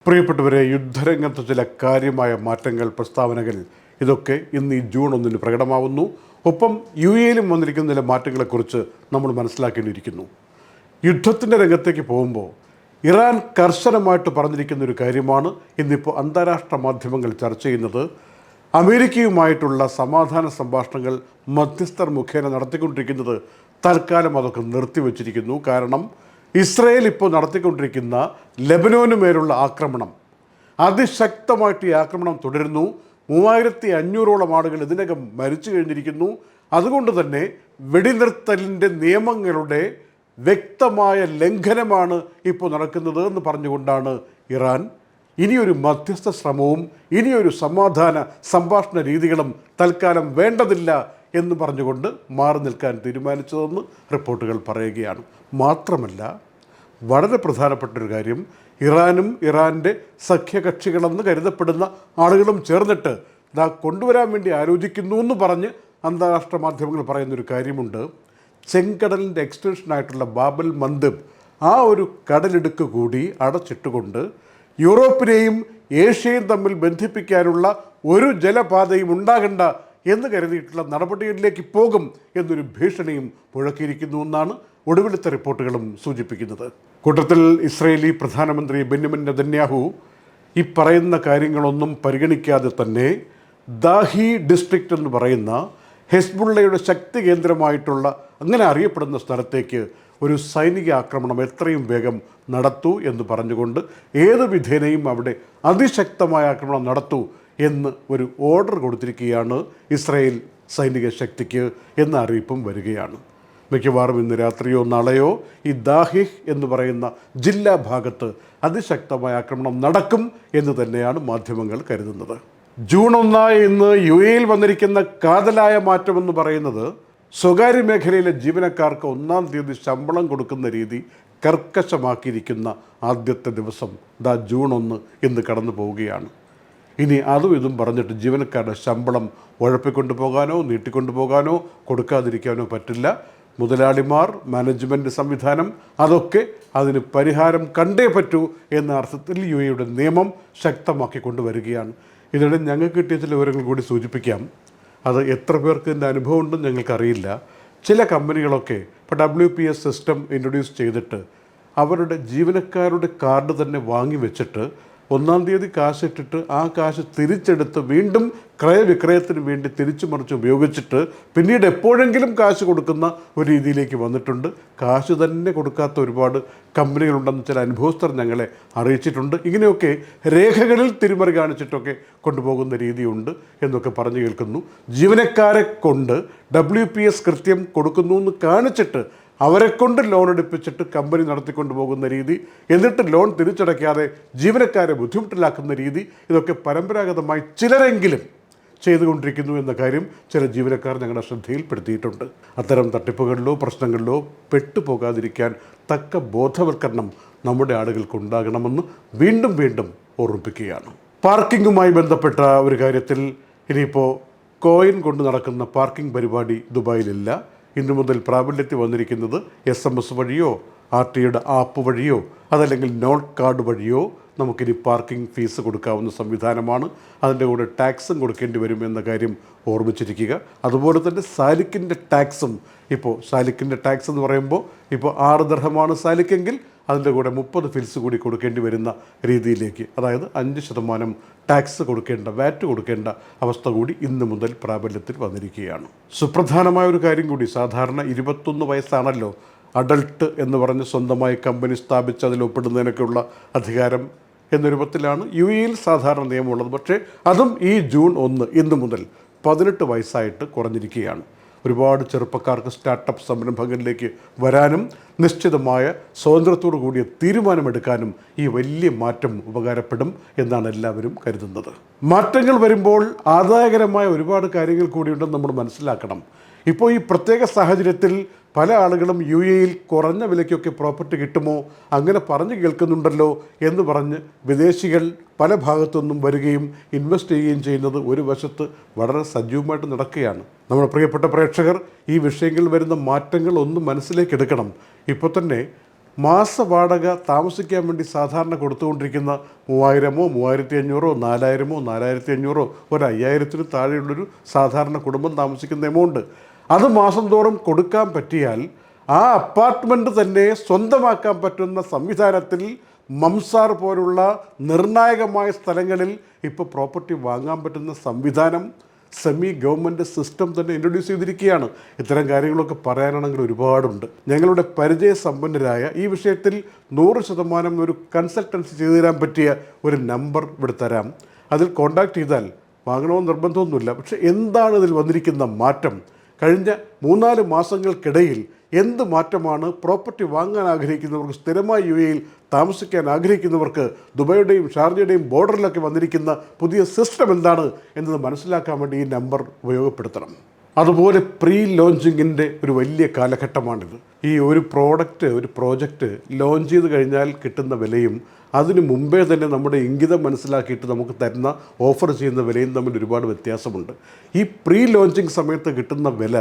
പ്രിയപ്പെട്ടവരെ, യുദ്ധരംഗത്ത് ചില കാര്യമായ മാറ്റങ്ങൾ, പ്രസ്താവനകൾ ഇതൊക്കെ ഇന്ന് ഈ ജൂൺ 1 പ്രകടമാവുന്നു. ഒപ്പം യു എയിലും വന്നിരിക്കുന്ന ചില മാറ്റങ്ങളെക്കുറിച്ച് നമ്മൾ മനസ്സിലാക്കേണ്ടിയിരിക്കുന്നു. യുദ്ധത്തിൻ്റെ രംഗത്തേക്ക് പോകുമ്പോൾ ഇറാൻ കർശനമായിട്ട് പറഞ്ഞിരിക്കുന്ന ഒരു കാര്യമാണ് ഇന്നിപ്പോൾ അന്താരാഷ്ട്ര മാധ്യമങ്ങൾ ചർച്ച ചെയ്യുന്നത്. അമേരിക്കയുമായിട്ടുള്ള സമാധാന സംഭാഷണങ്ങൾ മധ്യസ്ഥർ മുഖേന നടത്തിക്കൊണ്ടിരിക്കുന്നത് തൽക്കാലം അതൊക്കെ നിർത്തിവച്ചിരിക്കുന്നു. കാരണം ഇസ്രയേൽ ഇപ്പോൾ നടത്തിക്കൊണ്ടിരിക്കുന്ന ലെബനോന് മേലുള്ള ആക്രമണം, അതിശക്തമായിട്ട് ഈ ആക്രമണം തുടരുന്നു. 3500ഓളം ആളുകൾ ഇതിനകം മരിച്ചു കഴിഞ്ഞിരിക്കുന്നു. അതുകൊണ്ട് തന്നെ വെടിനിർത്തലിൻ്റെ നിയമങ്ങളുടെ വ്യക്തമായ ലംഘനമാണ് ഇപ്പോൾ നടക്കുന്നത് എന്ന് പറഞ്ഞുകൊണ്ടാണ് ഇറാൻ ഇനിയൊരു മധ്യസ്ഥ ശ്രമവും ഇനിയൊരു സമാധാന സംഭാഷണ രീതികളും തൽക്കാലം വേണ്ടതില്ല എന്ന് പറഞ്ഞുകൊണ്ട് മാറി നിൽക്കാൻ തീരുമാനിച്ചതെന്ന് റിപ്പോർട്ടുകൾ പറയുകയാണ്. മാത്രമല്ല, വളരെ പ്രധാനപ്പെട്ടൊരു കാര്യം, ഇറാനും ഇറാൻ്റെ സഖ്യകക്ഷികളെന്ന് കരുതപ്പെടുന്ന ആളുകളും ചേർന്നിട്ട് കൊണ്ടുവരാൻ വേണ്ടി ആലോചിക്കുന്നു എന്ന് പറഞ്ഞ് അന്താരാഷ്ട്ര മാധ്യമങ്ങൾ പറയുന്നൊരു കാര്യമുണ്ട്. ചെങ്കടലിൻ്റെ എക്സ്റ്റൻഷനായിട്ടുള്ള ബാബൽ മന്ദബ്, ആ ഒരു കടലിടുക്ക് കൂടി അടച്ചിട്ടുകൊണ്ട് യൂറോപ്പിനെയും ഏഷ്യയും തമ്മിൽ ബന്ധിപ്പിക്കാനുള്ള ഒരു ജലപാതയും ഉണ്ടാകണ്ട എന്ന് കരുതിയിട്ടുള്ള നടപടികളിലേക്ക് പോകും എന്നൊരു ഭീഷണിയും മുഴക്കിയിരിക്കുന്നു എന്നാണ് ഒടുവിലത്തെ റിപ്പോർട്ടുകളും സൂചിപ്പിക്കുന്നത്. കൂട്ടത്തിൽ ഇസ്രയേലി പ്രധാനമന്ത്രി ബെന്യാമിൻ നെതന്യാഹു ഈ പറയുന്ന കാര്യങ്ങളൊന്നും പരിഗണിക്കാതെ തന്നെ ദാഹി ഡിസ്ട്രിക്റ്റ് എന്ന് പറയുന്ന ഹെസ്ബുള്ളയുടെ ശക്തി കേന്ദ്രമായിട്ടുള്ള അങ്ങനെ അറിയപ്പെടുന്ന സ്ഥലത്തേക്ക് ഒരു സൈനിക ആക്രമണം എത്രയും വേഗം നടത്തൂ എന്ന് പറഞ്ഞുകൊണ്ട് ഏത് വിധേനയും അവിടെ അതിശക്തമായ ആക്രമണം നടത്തൂ എന്ന് ഒരു ഓർഡർ കൊടുത്തിരിക്കുകയാണ് ഇസ്രായേൽ സൈനിക ശക്തിക്ക് എന്ന അറിയിപ്പും വരികയാണ്. മിക്കവാറും ഇന്ന് രാത്രിയോ നാളെയോ ഈ ദാഹിഹ് എന്ന് പറയുന്ന ജില്ലാ ഭാഗത്ത് അതിശക്തമായ ആക്രമണം നടക്കും എന്ന് തന്നെയാണ് മാധ്യമങ്ങൾ കരുതുന്നത്. ജൂൺ 1 ഇന്ന് യു എയിൽ വന്നിരിക്കുന്ന കാതലായ മാറ്റമെന്ന് പറയുന്നത് സ്വകാര്യ മേഖലയിലെ ജീവനക്കാർക്ക് 1-ാം തീയതി ശമ്പളം കൊടുക്കുന്ന രീതി കർക്കശമാക്കിയിരിക്കുന്ന ആദ്യത്തെ ദിവസം ജൂൺ 1 ഇന്ന് കടന്നു പോവുകയാണ്. ഇനി അതും ഇതും പറഞ്ഞിട്ട് ജീവനക്കാരുടെ ശമ്പളം ഉഴപ്പിക്കൊണ്ടു പോകാനോ നീട്ടിക്കൊണ്ടു പോകാനോ കൊടുക്കാതിരിക്കാനോ പറ്റില്ല. മുതലാളിമാർ, മാനേജ്മെൻറ്റ് സംവിധാനം അതൊക്കെ അതിന് പരിഹാരം കണ്ടേ പറ്റൂ എന്ന അർത്ഥത്തിൽ യു എയുടെ നിയമം ശക്തമാക്കി കൊണ്ടുവരികയാണ്. ഇതിനിടെ ഞങ്ങൾക്ക് കിട്ടിയ ചില വിവരങ്ങൾ കൂടി സൂചിപ്പിക്കാം. അത് എത്ര പേർക്ക് ഇതിൻ്റെ അനുഭവം ഉണ്ടെന്ന് ഞങ്ങൾക്കറിയില്ല. ചില കമ്പനികളൊക്കെ ഇപ്പോൾ WPS സിസ്റ്റം ഇൻട്രൊഡ്യൂസ് ചെയ്തിട്ട് അവരുടെ ജീവനക്കാരുടെ കാർഡ് തന്നെ വാങ്ങി വെച്ചിട്ട് 1-ാം തീയതി കാശിട്ടിട്ട് ആ കാശ് തിരിച്ചെടുത്ത് വീണ്ടും ക്രയവിക്രയത്തിന് വേണ്ടി തിരിച്ചു മറിച്ച് ഉപയോഗിച്ചിട്ട് പിന്നീട് എപ്പോഴെങ്കിലും കാശ് കൊടുക്കുന്ന ഒരു രീതിയിലേക്ക് വന്നിട്ടുണ്ട്. കാശ് തന്നെ കൊടുക്കാത്ത ഒരുപാട് കമ്പനികളുണ്ടെന്ന് ചില അനുഭവസ്ഥർ ഞങ്ങളെ അറിയിച്ചിട്ടുണ്ട്. ഇങ്ങനെയൊക്കെ രേഖകളിൽ തിരിമറി കാണിച്ചിട്ടൊക്കെ കൊണ്ടുപോകുന്ന രീതിയുണ്ട് എന്നൊക്കെ പറഞ്ഞു കേൾക്കുന്നു. ജീവനക്കാരെ കൊണ്ട് WPS കൃത്യം കൊടുക്കുന്നു എന്ന് കാണിച്ചിട്ട് അവരെക്കൊണ്ട് ലോൺ എടുപ്പിച്ചിട്ട് കമ്പനി നടത്തിക്കൊണ്ടു പോകുന്ന രീതി, എന്നിട്ട് ലോൺ തിരിച്ചടയ്ക്കാതെ ജീവനക്കാരെ ബുദ്ധിമുട്ടിലാക്കുന്ന രീതി, ഇതൊക്കെ പരമ്പരാഗതമായി ചിലരെങ്കിലും ചെയ്തുകൊണ്ടിരിക്കുന്നു എന്ന കാര്യം ചില ജീവനക്കാർ ഞങ്ങളുടെ ശ്രദ്ധയിൽപ്പെടുത്തിയിട്ടുണ്ട്. അത്തരം തട്ടിപ്പുകളിലോ പ്രശ്നങ്ങളിലോ പെട്ടുപോകാതിരിക്കാൻ തക്ക ബോധവൽക്കരണം നമ്മുടെ ആളുകൾക്കുണ്ടാകണമെന്ന് വീണ്ടും വീണ്ടും ഓർമ്മിപ്പിക്കുകയാണ്. പാർക്കിങ്ങുമായി ബന്ധപ്പെട്ട ഒരു കാര്യത്തിൽ ഇനിയിപ്പോൾ കോയിൻ കൊണ്ട് നടക്കുന്ന പാർക്കിംഗ് പരിപാടി ദുബായിലില്ല. ഇന്നു മുതൽ പ്രാബല്യത്തിൽ വന്നിരിക്കുന്നത് SMS വഴിയോ RTയുടെ ആപ്പ് വഴിയോ അതല്ലെങ്കിൽ നോട്ട് കാർഡ് വഴിയോ നമുക്കിനി പാർക്കിംഗ് ഫീസ് കൊടുക്കാവുന്ന സംവിധാനമാണ്. അതിൻ്റെ കൂടെ ടാക്സും കൊടുക്കേണ്ടി വരും എന്ന കാര്യം ഓർമ്മിച്ചിരിക്കുക. അതുപോലെ തന്നെ സാലിക്കിൻ്റെ ടാക്സും ഇപ്പോൾ സാലിക്കിൻ്റെ ടാക്സ് എന്ന് പറയുമ്പോൾ ഇപ്പോൾ 6 ദിർഹമാണ് സാലിക്കെങ്കിൽ അതിൻ്റെ കൂടെ 30 ഫിൽസ് കൂടി കൊടുക്കേണ്ടി വരുന്ന രീതിയിലേക്ക്, അതായത് 5% ടാക്സ് കൊടുക്കേണ്ട, വാറ്റ് കൊടുക്കേണ്ട അവസ്ഥ കൂടി ഇന്ന് മുതൽ പ്രാബല്യത്തിൽ വന്നിരിക്കുകയാണ്. സുപ്രധാനമായ ഒരു കാര്യം കൂടി, സാധാരണ 21 വയസ്സാണല്ലോ അഡൾട്ട് എന്ന് പറഞ്ഞ് സ്വന്തമായി കമ്പനി സ്ഥാപിച്ച് അതിൽ ഒപ്പിടുന്നതിനൊക്കെയുള്ള അധികാരം എന്ന രൂപത്തിലാണ് യു എയിൽ സാധാരണ നിയമമുള്ളത്. പക്ഷേ അതും ഈ ജൂൺ 1 ഇന്ന് മുതൽ 18 വയസ്സായിട്ട് കുറഞ്ഞിരിക്കുകയാണ്. ഒരുപാട് ചെറുപ്പക്കാർക്ക് സ്റ്റാർട്ടപ്പ് സംരംഭങ്ങളിലേക്ക് വരാനും നിശ്ചിതമായ സ്വാതന്ത്ര്യത്തോടു കൂടിയ തീരുമാനമെടുക്കാനും ഈ വലിയ മാറ്റം ഉപകാരപ്പെടും എന്നാണ് എല്ലാവരും കരുതുന്നത്. മാറ്റങ്ങൾ വരുമ്പോൾ ആദായകരമായ ഒരുപാട് കാര്യങ്ങൾ കൂടിയുണ്ടെന്ന് നമ്മൾ മനസ്സിലാക്കണം. ഇപ്പോൾ ഈ പ്രത്യേക സാഹചര്യത്തിൽ പല ആളുകളും യു എയിൽ കുറഞ്ഞ വിലയ്ക്കൊക്കെ പ്രോപ്പർട്ടി കിട്ടുമോ അങ്ങനെ പറഞ്ഞു കേൾക്കുന്നുണ്ടല്ലോ എന്ന് പറഞ്ഞ് വിദേശികൾ പല ഭാഗത്തുനിന്നും വരികയും ഇൻവെസ്റ്റ് ചെയ്യുകയും ചെയ്യുന്നത് ഒരു വശത്ത് വളരെ സജീവമായിട്ട് നടക്കുകയാണ്. നമ്മുടെ പ്രിയപ്പെട്ട പ്രേക്ഷകർ ഈ വിഷയങ്ങളിൽ വരുന്ന മാറ്റങ്ങൾ ഒന്ന് മനസ്സിലേക്ക് എടുക്കണം. ഇപ്പോൾ തന്നെ മാസ വാടക താമസിക്കാൻ വേണ്ടി സാധാരണ കൊടുത്തുകൊണ്ടിരിക്കുന്ന 3000-ഓ 3500-ഓ 4000-ഓ 4500-ഓ 5000-ന് താഴെയുള്ളൊരു സാധാരണ കുടുംബം താമസിക്കുന്ന എമൗണ്ട് അത് മാസം തോറും കൊടുക്കാൻ പറ്റിയാൽ ആ അപ്പാർട്ട്മെൻറ്റ് തന്നെ സ്വന്തമാക്കാൻ പറ്റുന്ന സംവിധാനത്തിൽ മംസാർ പോലുള്ള നിർണായകമായ സ്ഥലങ്ങളിൽ ഇപ്പോൾ പ്രോപ്പർട്ടി വാങ്ങാൻ പറ്റുന്ന സംവിധാനം സെമി ഗവൺമെൻറ് സിസ്റ്റം തന്നെ ഇൻട്രൊഡ്യൂസ് ചെയ്തിരിക്കുകയാണ്. ഇത്തരം കാര്യങ്ങളൊക്കെ പറയാനാണെങ്കിൽ ഒരുപാടുണ്ട്. ഞങ്ങളുടെ പരിചയസമ്പന്നരായ ഈ വിഷയത്തിൽ 100% ഒരു കൺസൾട്ടൻസി ചെയ്തു തരാൻ പറ്റിയ ഒരു നമ്പർ ഇവിടെ തരാം. അതിൽ കോൺടാക്റ്റ് ചെയ്താൽ വാങ്ങണമെന്ന് നിർബന്ധമൊന്നുമില്ല. പക്ഷേ എന്താണ് ഇതിൽ വന്നിരിക്കുന്ന മാറ്റം, കഴിഞ്ഞ 3-4 മാസങ്ങൾക്കിടയിൽ എന്ത് മാറ്റമാണ് പ്രോപ്പർട്ടി വാങ്ങാൻ ആഗ്രഹിക്കുന്നവർക്ക്, സ്ഥിരമായി UAE-യിൽ താമസിക്കാൻ ആഗ്രഹിക്കുന്നവർക്ക്, ദുബായിയുടെയും ഷാർജയുടെയും ബോർഡറിലൊക്കെ വന്നിരിക്കുന്ന പുതിയ സിസ്റ്റം എന്താണ് എന്നത് മനസ്സിലാക്കാൻ വേണ്ടി ഈ നമ്പർ ഉപയോഗപ്പെടുത്തണം. അതുപോലെ പ്രീ ലോഞ്ചിങ്ങിൻ്റെ ഒരു വലിയ കാലഘട്ടമാണിത്. ഈ ഒരു പ്രോജക്റ്റ് ലോഞ്ച് ചെയ്ത് കഴിഞ്ഞാൽ കിട്ടുന്ന വിലയും അതിന് മുമ്പേ തന്നെ നമ്മുടെ ഇംഗിതം മനസ്സിലാക്കിയിട്ട് നമുക്ക് തരുന്ന ഓഫർ ചെയ്യുന്ന വിലയും തമ്മിൽ ഒരുപാട് വ്യത്യാസമുണ്ട്. ഈ പ്രീ ലോഞ്ചിങ് സമയത്ത് കിട്ടുന്ന വില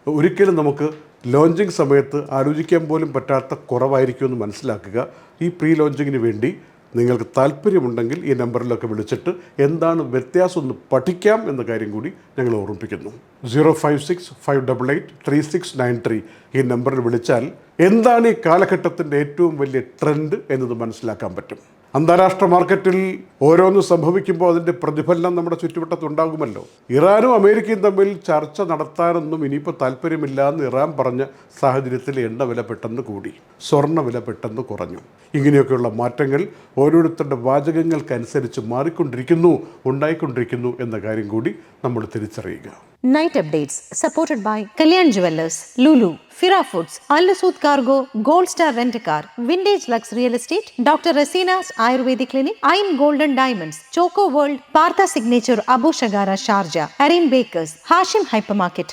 ഒരിക്കലും നമുക്ക് ലോഞ്ചിങ് സമയത്ത് ആലോചിക്കാൻ പോലും പറ്റാത്ത കുറവായിരിക്കുമെന്ന് മനസ്സിലാക്കുക. ഈ പ്രീ ലോഞ്ചിങ്ങിന് വേണ്ടി നിങ്ങൾക്ക് താല്പര്യമുണ്ടെങ്കിൽ ഈ നമ്പറിലൊക്കെ വിളിച്ചിട്ട് എന്താണ് വ്യത്യാസം എന്ന് പഠിക്കാം എന്ന കാര്യം കൂടി ഞങ്ങൾ ഓർമ്മിപ്പിക്കുന്നു. 056-588-3693 ഈ നമ്പറിൽ വിളിച്ചാൽ എന്താണ് ഈ കാലഘട്ടത്തിൻ്റെ ഏറ്റവും വലിയ ട്രെൻഡ് എന്നത് മനസ്സിലാക്കാൻ പറ്റും. അന്താരാഷ്ട്ര മാർക്കറ്റിൽ ഓരോന്ന് സംഭവിക്കുമ്പോൾ അതിൻ്റെ പ്രതിഫലനം നമ്മുടെ ചുറ്റുവട്ടത്തുണ്ടാകുമല്ലോ. ഇറാനും അമേരിക്കയും തമ്മിൽ ചർച്ച നടത്താനൊന്നും ഇനിയിപ്പോൾ താല്പര്യമില്ല എന്ന് ഇറാൻ പറഞ്ഞ സാഹചര്യത്തിൽ എണ്ണ വില പെട്ടെന്ന് കൂടി, സ്വർണ്ണ വില പെട്ടെന്ന് കുറഞ്ഞു. ഇങ്ങനെയൊക്കെയുള്ള മാറ്റങ്ങൾ ഓരോരുത്തരുടെ വാചകങ്ങൾക്കനുസരിച്ച് ഉണ്ടായിക്കൊണ്ടിരിക്കുന്നു എന്ന കാര്യം കൂടി നമ്മൾ തിരിച്ചറിയുക. Night updates supported by Kalyan Jewellers, Lulu, Fira Foods, Al Saud Cargo, Gold Star Rent-A-Car, Vintage Lux Real Estate, Dr. Rasina's Ayurvedic Clinic, Ain Golden Diamonds, Choco World, Partha Signature, Abu Shagara Sharjah, Arin Bakers, Hashim Hypermarket.